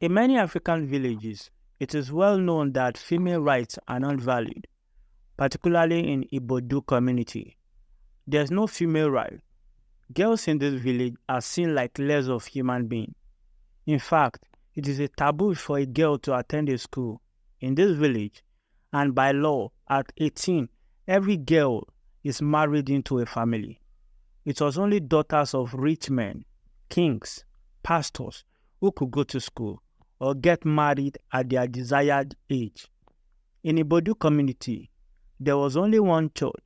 In many African villages, it is well known that female rights are not valued, particularly in ibodu community. There's no female right. Girls in this village are seen like less of human beings. In fact, it is a taboo for a girl to attend a school in this village, and by law, at 18, every girl is married into a family. It was only daughters of rich men, kings, pastors who could go to school or get married at their desired age. In Ibodu community, there was only one church,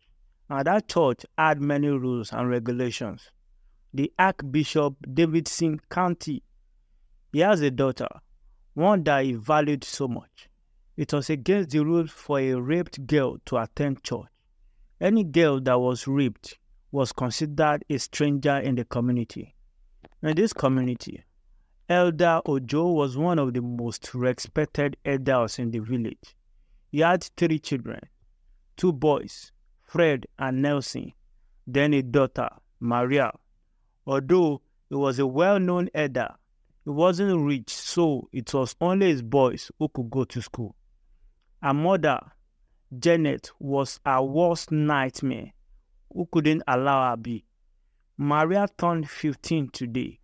and that church had many rules and regulations. The Archbishop Davidson County, he has a daughter, one that he valued so much. It was against the rules for a raped girl to attend church. Any girl that was raped was considered a stranger in the community. In this community, Elder Ojo was one of the most respected elders in the village. He had 3 children, 2 boys, Fred and Nelson, then a daughter, Maria. Although he was a well-known elder, he wasn't rich, so it was only his boys who could go to school. Her mother, Janet, was her worst nightmare, who couldn't allow her be. Maria turned 15 today.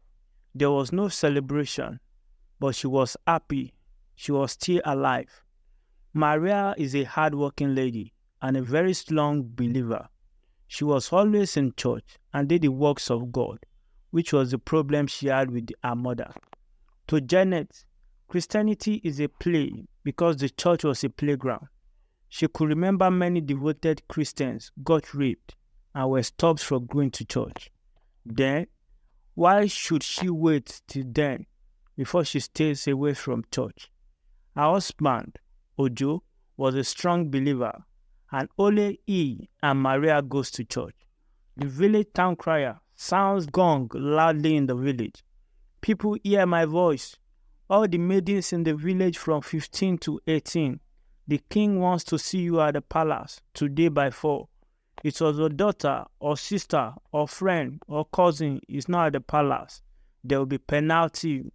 There was no celebration, but she was happy. She was still alive. Maria is a hard-working lady and a very strong believer. She was always in church and did the works of God, which was the problem she had with her mother. To Janet, Christianity is a play because the church was a playground. She could remember many devoted Christians got raped and were stopped from going to church. Then, why should she wait till then before she stays away from church? Her husband, Ojo, was a strong believer, and only he and Maria goes to church. The village town crier sounds gong loudly in the village. People hear my voice. All the maidens in the village from 15 to 18. The king wants to see you at the palace today by 4. It was your daughter or sister or friend or cousin is not at the palace. There will be penalty.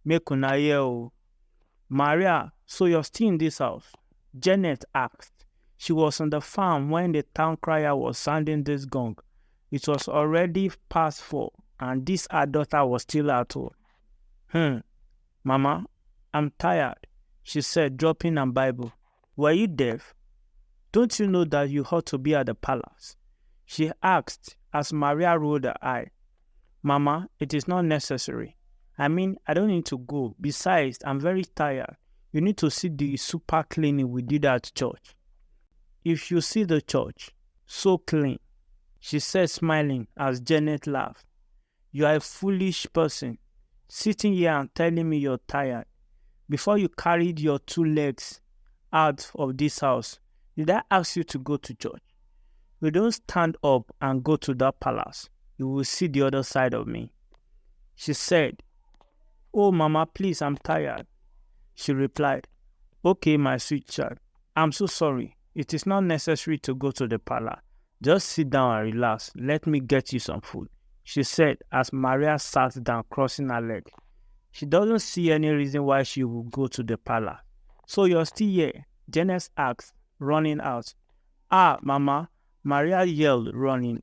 Make una hear o. Maria, so you're still in this house? Janet asked. She was on the farm when the town crier was sounding this gong. It was already past 4, and this her daughter was still at home. Mama, I'm tired, she said, dropping her Bible. Were you deaf? Don't you know that you ought to be at the palace? She asked as Maria rolled her eye. Mama, it is not necessary. I mean, I don't need to go. Besides, I'm very tired. You need to see the super cleaning we did at church. If you see the church, so clean, she said smiling as Janet laughed. You are a foolish person, sitting here and telling me you're tired. Before you carried your 2 legs out of this house, did I ask you to go to church? You don't stand up and go to that palace. You will see the other side of me. She said, Oh, Mama, please, I'm tired. She replied, Okay, my sweet child, I'm so sorry. It is not necessary to go to the palace. Just sit down and relax. Let me get you some food, she said as Maria sat down crossing her leg. She doesn't see any reason why she would go to the palace. So you're still here? Janet asked, running out. Ah, Mama, Maria yelled, running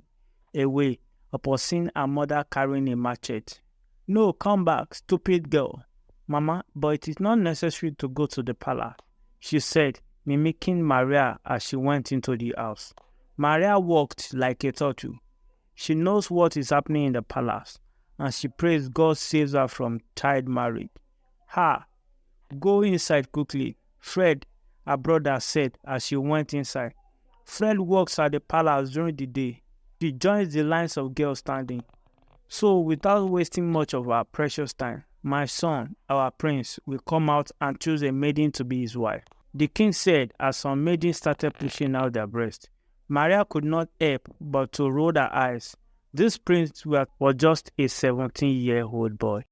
away upon seeing her mother carrying a machete. No, come back, stupid girl. Mama, but it is not necessary to go to the palace, she said, mimicking Maria as she went into the house. Maria walked like a turtle. She knows what is happening in the palace, and she prays God saves her from child marriage. Ha! Go inside quickly, Fred, her brother said as she went inside. Fred works at the palace during the day. She joins the lines of girls standing. So, without wasting much of our precious time, my son, our prince, will come out and choose a maiden to be his wife. The king said as some maidens started pushing out their breasts. Maria could not help but to roll her eyes. This prince was just a 17-year-old boy.